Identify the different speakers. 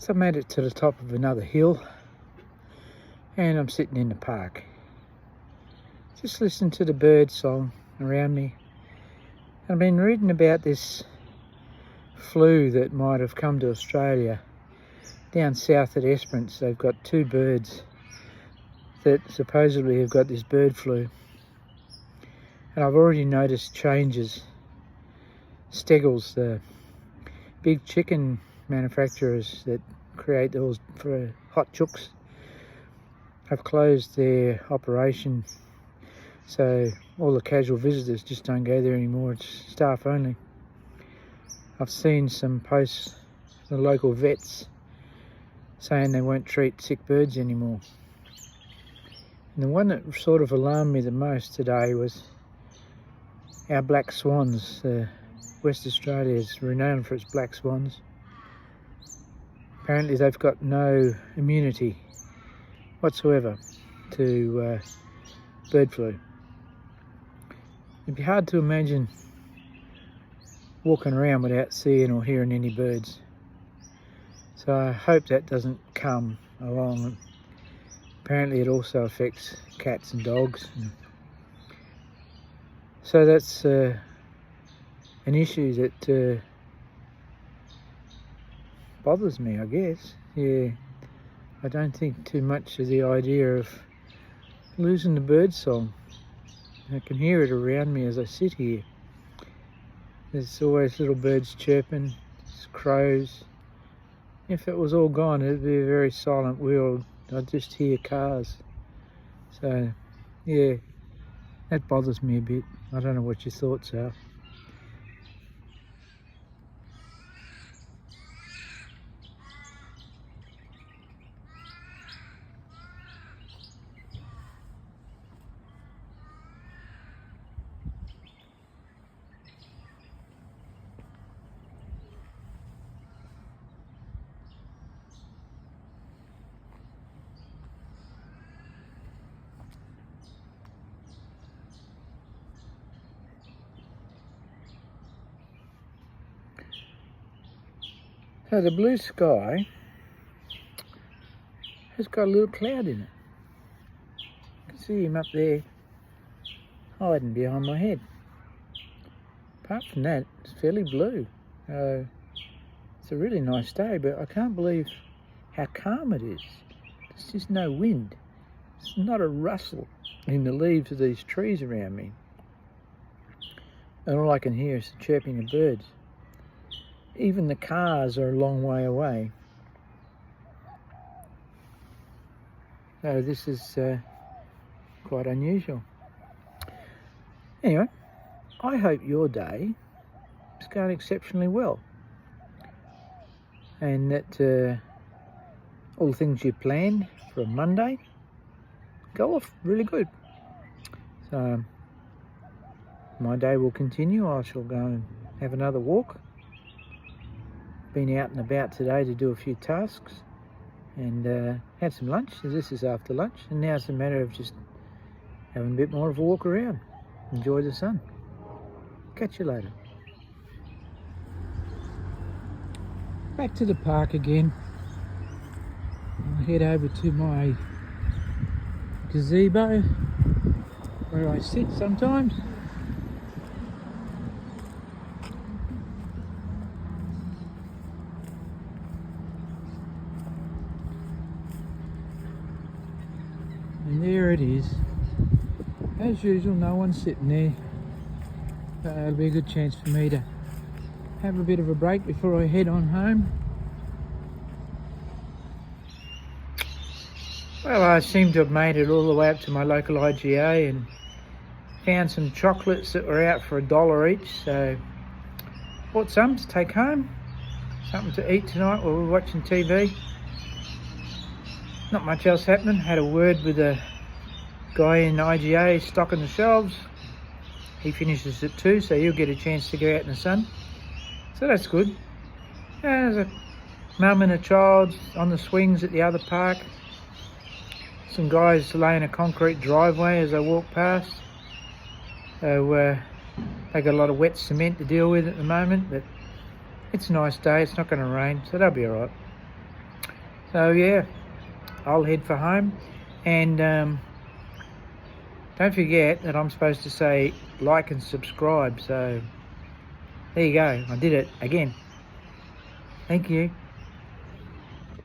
Speaker 1: So I made it to the top of another hill and I'm sitting in the park. Just listening to the bird song around me. I've been reading about this flu that might have come to Australia. Down south at Esperance, they've got two birds that supposedly have got this bird flu. And I've already noticed changes. Steggles, the big chicken manufacturers that create those for hot chooks, have closed their operation, so all the casual visitors just don't go there anymore. It's staff only. I've seen some posts from the local vets saying they won't treat sick birds anymore. And the one that sort of alarmed me the most today was our black swans. West Australia is renowned for its black swans. Apparently they've got no immunity whatsoever to bird flu. It'd be hard to imagine walking around without seeing or hearing any birds. So I hope that doesn't come along. Apparently it also affects cats and dogs. So that's an issue that bothers me, I guess. Yeah, I don't think too much of the idea of losing the bird song. I can hear it around me as I sit here. There's always little birds chirping, crows. If it was all gone, it'd be a very silent world. I'd just hear cars. So, yeah, that bothers me a bit. I don't know what your thoughts are. So the blue sky has got a little cloud in it. You can see him up there hiding behind my head. Apart from that, it's fairly blue. It's a really nice day, but I can't believe how calm it is. There's just no wind. There's not a rustle in the leaves of these trees around me. And all I can hear is the chirping of birds. Even the cars are a long way away. So this is quite unusual. Anyway, I hope your day is going exceptionally well, and that all the things you planned for a Monday go off really good. So my day will continue. I shall go and have another walk. Been out and about today to do a few tasks and had some lunch. So this is after lunch, and now it's a matter of just having a bit more of a walk around. Enjoy the sun. Catch you later. Back to the park again. I'll head over to my gazebo where I sit sometimes. And there it is. As usual, no one's sitting there. It'll be a good chance for me to have a bit of a break before I head on home. Well, I seem to have made it all the way up to my local IGA and found some chocolates that were out for $1 each, so bought some to take home. Something to eat tonight while we're watching TV. Not much else happening. Had a word with a guy in IGA stocking the shelves. He finishes at 2, so he'll get a chance to go out in the sun. So that's good. And there's a mum and a child on the swings at the other park. Some guys laying a concrete driveway as I walk past. So they got a lot of wet cement to deal with at the moment, but it's a nice day. It's not going to rain, so they'll be all right. So yeah, I'll head for home, and don't forget that I'm supposed to say like and subscribe. So there you go, I did it again. Thank you.